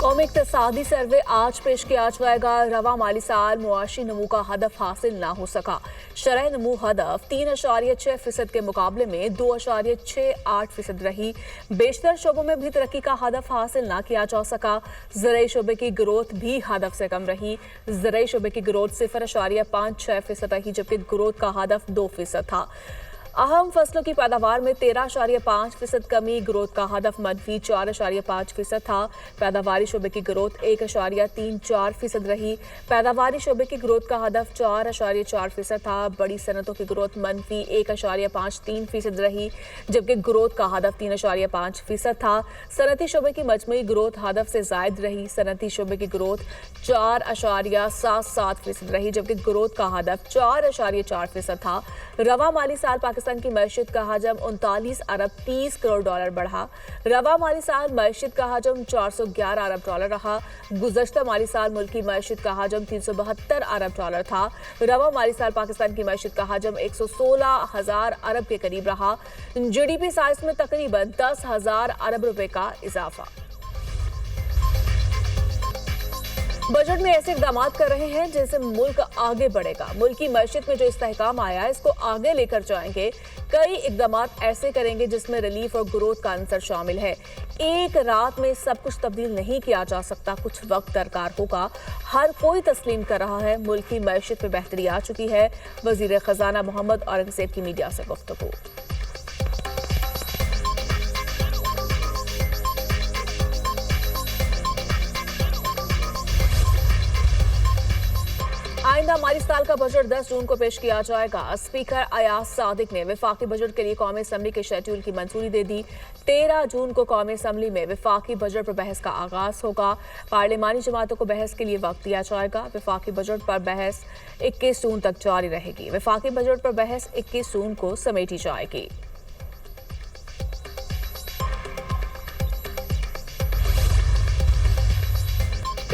कौमी इक़्तिसादी सर्वे आज पेश किया जाएगा। रवा माली साल मुआशी नमू का हदफ हासिल ना हो सका। शरह नमू हदफ 3.6% के मुकाबले में 2.68% रही। बेशतर शोबों में भी तरक्की का हदफ हासिल ना किया जा सका। ज़राई शोबे की ग्रोथ भी हदफ से कम रही। ज़राई शोबे की ग्रोथ 0.56% रही, जबकि ग्रोथ का हदफ 2% था। अहम फसलों की पैदावार में 13.5% कमी, ग्रोथ का हदफ मनफी 4.5% था। पैदावारी शोबे की ग्रोथ 1.34% रही। पैदावारी शोबे की ग्रोथ का हदफ 4.4% था। बड़ी सनतों की ग्रोथ मनफी 1.53% रही, जबकि ग्रोथ का हदफ 3.5% था। सनती शोबे की मजमूई ग्रोथ हदफ से जायद रही। सनती शोबे की ग्रोथ 4.77% रही, जबकि ग्रोथ का हदफ 4.4% था। रवा माली साल पाकिस्तान की मईशत का हजम 39 अरब 30 करोड़ डॉलर बढ़ा। रवा माली साल मईशत का हजम 411 अरब डॉलर रहा। गुज़श्ता माली साल मुल्क की मईशत का हजम 372 अरब डॉलर था। रवा माली साल पाकिस्तान की मईशत का हजम 116,000 अरब के करीब रहा। GDP साइज में तकरीबन 10,000 अरब रुपए का इजाफा। बजट में ऐसे इक़दाम कर रहे हैं जिनसे मुल्क आगे बढ़ेगा। मुल्क की मईशत में जो इस्तेहकाम आया है, इसको आगे लेकर जाएंगे। कई इक़दाम ऐसे करेंगे जिसमें रिलीफ और ग्रोथ का अंसर शामिल है। एक रात में सब कुछ तब्दील नहीं किया जा सकता, कुछ वक्त दरकार होगा। हर कोई तस्लीम कर रहा है मुल्क की मईशत में बेहतरी आ चुकी है। वज़ीर ख़जाना मोहम्मद औरंगज़ेब की मीडिया से गुफ्तगू। आइंदा माली साल का बजट 10 जून को पेश किया जाएगा। स्पीकर अयाज सादिक ने वफाकी बजट के लिए कौमी असम्बली के शेड्यूल की मंजूरी दे दी। 13 जून को कौमी असम्बली में वफाकी बजट पर बहस का आगाज होगा। पार्लिमानी जमातों को बहस के लिए वक्त दिया जाएगा। वफाकी बजट पर बहस 21 जून तक जारी रहेगी। वफाकी बजट पर बहस 21 जून को समेटी जाएगी।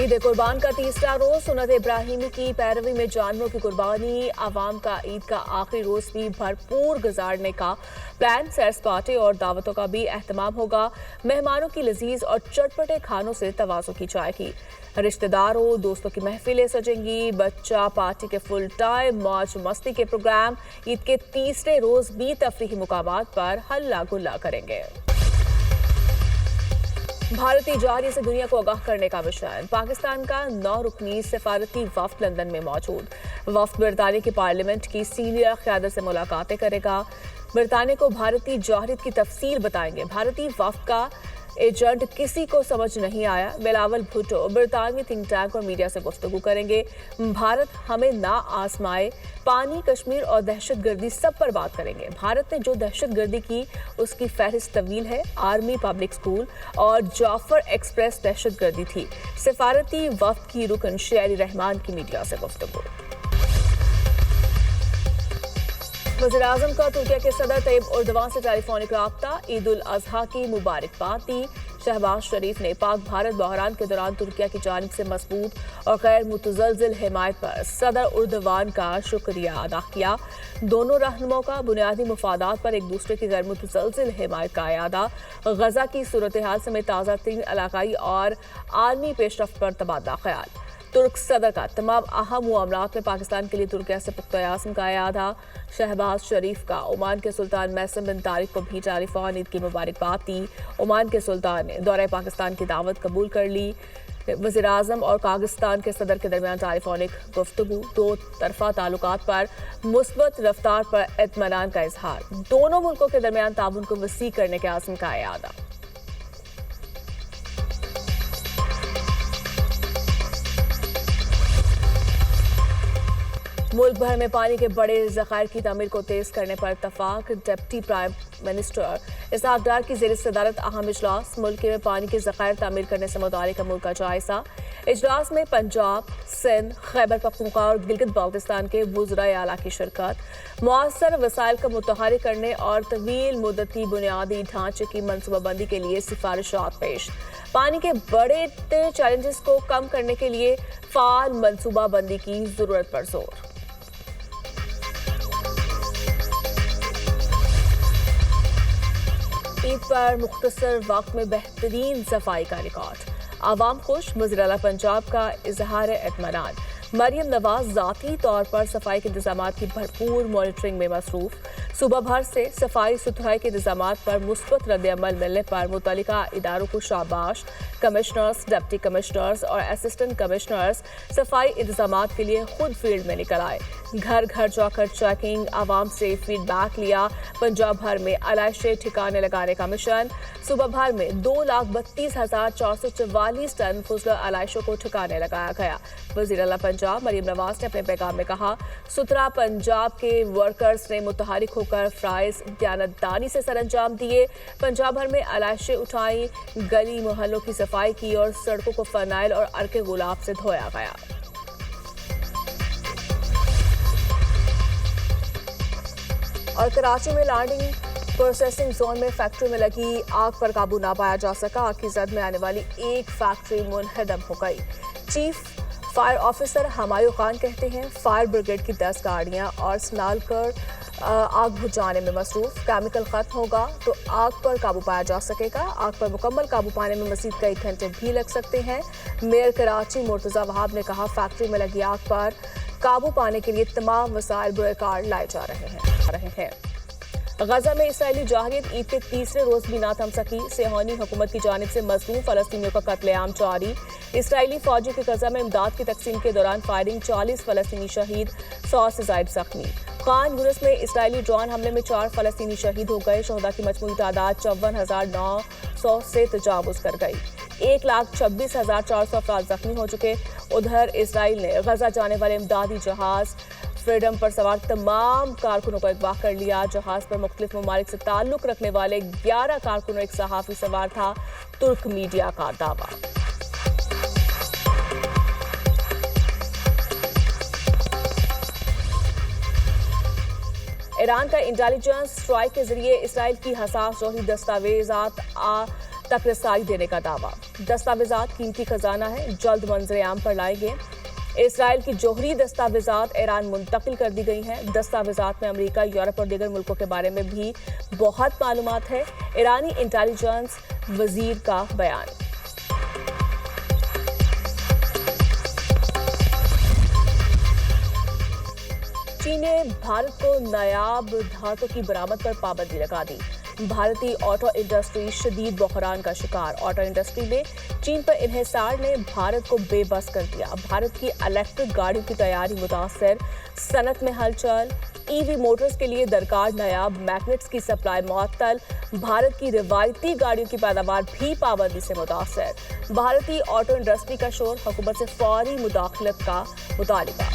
ईद कुर्बान का तीसरा रोज सुन्नत इब्राहिमी की पैरवी में जानवरों की कुर्बानी। आवाम का ईद का आखिरी रोज भी भरपूर गुजारने का प्लान। सैर सपाटे और दावतों का भी एहतमाम होगा। मेहमानों की लजीज और चटपटे खानों से तवाज़ो की जाएगी। रिश्तेदारों दोस्तों की महफिलें सजेंगी। बच्चा पार्टी के फुल टाइम मौज मस्ती के प्रोग्राम। ईद के तीसरे रोज भी तफरीही मुकामात पर हल्ला गुल्ला करेंगे। भारतीय जहाज़ से दुनिया को आगाह करने का मिशन। पाकिस्तान का 9 रुकनी सफारती वफ्द लंदन में मौजूद। वफ्द बरतानिया की पार्लियामेंट की सीनियर क़यादत से मुलाकातें करेगा। बरतानिया को भारतीय जहाज़ की तफसील बताएंगे। भारतीय वफ्द का एजेंट किसी को समझ नहीं आया। बिलावल भुट्टो बरतानवी थिंक टैंक और मीडिया से गुफ्तगू करेंगे। भारत हमें ना आजमाए, पानी, कश्मीर और दहशतगर्दी सब पर बात करेंगे। भारत ने जो दहशतगर्दी की उसकी फहरिस्त तवील है। आर्मी, पब्लिक स्कूल और जाफर एक्सप्रेस दहशतगर्दी थी। सफारती वफ्द की रुकन शेरी रहमान की मीडिया से गुफ्तगू। वज़ीर-ए-आज़म का तुर्किया के सदर तैयब एर्दोगान से टेलीफोनिक राब्ता। ईद उल अज़हा की मुबारकबाद दी। शहबाज शरीफ ने पाक भारत बहरान के दौरान तुर्किया की जानिब से मजबूत और गैर मुतज़लज़िल हिमायत पर सदर एर्दोगान का शुक्रिया अदा किया। दोनों रहनुमाओं का बुनियादी मुफादात पर एक दूसरे की गैर मुतज़लज़िल हिमायत का अयादा। गजा की सूरत हाल समेत ताज़ा तरीन इलाकाई और आलमी पेशरफ्त पर तबादला ख्याल। तुर्क सदर का तमाम अहम मामलात में पाकिस्तान के लिए तुर्किया से पुख्ता याज़्म का अयादा। शहबाज शरीफ का ओमान के सुल्तान मैसम बिन तारिक को भी टेलीफोन ईद की मुबारकबाद दी। ओमान के सुल्तान ने दौरे पाकिस्तान की दावत कबूल कर ली। वज़ीर-ए-आज़म और कागिस्तान के सदर के दरमियान टेलीफोनिक गुफ्तगू। दो तरफा ताल्लुकात पर मुस्बत रफ्तार पर इत्मीनान का इजहार। दोनों मुल्कों के दरमियान ताउन को वसी करने के आज़म का अयादा। मुल्क भर में पानी के बड़े ज़खायर की तामीर को तेज करने पर इत्तफाक। डिप्टी प्राइम मिनिस्टर इसहाक डार की ज़ेर सदारत अहम इजलास। मुल्क में पानी के ज़खायर तामीर करने से मुतालिक अमूर का जायजा। इजलास में पंजाब, सिंध, खैबर पख्तूनख्वा और गिलगित बाल्टिस्तान के वुज़राए आला की शिरकत। मुअस्सर वसाइल का मुतहर्रिक करने और तवील मुद्दती बुनियादी ढांचे की मनसूबाबंदी के लिए सिफारिशात पेश। पानी के बड़े चैलेंजेस को कम करने के लिए फ़ाल मनसूबाबंदी की ज़रूरत पर जोर। ईद पर मुख्तसर वक्त में बेहतरीन सफाई का रिकॉर्ड। عوام خوش، وزیر اعلیٰ پنجاب کا اظہار اطمینان۔ مریم نواز ذاتی طور پر صفائی کے انتظامات کی بھرپور مانیٹرنگ میں مصروف۔ صوبہ بھر سے صفائی ستھرائی کے انتظامات پر مثبت رد عمل ملنے پر متعلقہ اداروں کو شاباش۔ کمشنرز، ڈپٹی کمشنرز اور اسسٹنٹ کمشنرز صفائی انتظامات کے لیے خود فیلڈ میں نکل آئے۔ گھر گھر جا کر چیکنگ، عوام سے فیڈ بیک لیا۔ پنجاب بھر میں علائشیں ٹھکانے لگانے کا مشن۔ صوبہ بھر میں 2,32,444 ٹن فضلہ علائشوں کو ٹھکانے لگایا گیا۔ وزیر اعلیٰ پنجاب مریم نواز نے اپنے پیغام میں کہا، ستھرا پنجاب کے ورکرز نے متحرک ہو کر فرائض دیانتداری سے سر انجام دیے۔ پنجاب بھر میں علائشیں اٹھائیں، گلی محلوں کی صفائی کی اور سڑکوں کو فرنائل اور عرق گلاب سے دھویا گیا۔ اور کراچی میں لینڈنگ پروسیسنگ زون میں فیکٹری میں لگی آگ پر قابو نہ پایا جا سکا۔ آگ کی زد میں آنے والی ایک فیکٹری منہدم ہو گئی۔ Chief fire officer Humayun Khan کہتے ہیں، فائر بریگیڈ کی 10 گاڑیاں اور سنال کر آگ بجھانے میں مصروف۔ کیمیکل ختم ہوگا تو آگ پر قابو پایا جا سکے گا۔ آگ پر مکمل قابو پانے میں مزید کئی گھنٹے بھی لگ سکتے ہیں۔ میئر کراچی مرتضی وہاب نے کہا، فیکٹری میں لگی آگ پر قابو پانے کے لیے تمام وسائل بروئے کار لائے جا رہے ہیں۔ غزہ میں اسرائیلی جارحیت عید کے تیسرے روز بھی نہ تھم سکی۔ صہیونی حکومت کی جانب سے مظلوم فلسطینیوں کا قتل عام جاری۔ اسرائیلی فوجی کی غزہ میں امداد کی تقسیم کے دوران فائرنگ، 40 فلسطینی شہید، 100 سے زائد زخمی۔ خان یونس میں اسرائیلی ڈرون حملے میں 4 فلسطینی شہید ہو گئے۔ شہداء کی مجموعی تعداد 54,900 سے تجاوز کر گئی۔ 1,26,400 افراد زخمی ہو چکے۔ ادھر اسرائیل نے غزہ جانے والے امدادی جہاز فریڈم پر سوار تمام کارکنوں کو اغوا کر لیا۔ جہاز پر مختلف ممالک سے تعلق رکھنے والے 11 کارکنوں ایک صحافی سوار تھا، ترک میڈیا کا دعویٰ۔ ایران کا انٹیلیجنس اسٹرائیک کے ذریعے اسرائیل کی حساس جوہری دستاویزات تک رسائی دینے کا دعویٰ۔ دستاویزات قیمتی خزانہ ہے، جلد منظر عام پر لائیں گے۔ اسرائیل کی جوہری دستاویزات ایران منتقل کر دی گئی ہیں۔ دستاویزات میں امریکہ، یورپ اور دیگر ملکوں کے بارے میں بھی بہت معلومات ہے۔ ایرانی انٹیلیجنس وزیر کا بیان۔ چین نے بھارت کو نایاب دھاتوں کی برآمد پر پابندی لگا دی۔ بھارتی آٹو انڈسٹری شدید بحران کا شکار۔ آٹو انڈسٹری میں چین پر انحصار نے بھارت کو بے بس کر دیا۔ بھارت کی الیکٹرک گاڑیوں کی تیاری متاثر، صنعت میں ہلچل۔ ای وی موٹرز کے لیے درکار نایاب میگنیٹس کی سپلائی معطل۔ بھارت کی روایتی گاڑیوں کی پیداوار بھی پابندی سے متاثر۔ بھارتی آٹو انڈسٹری کا شور، حکومت سے فوری مداخلت کا مطالبہ۔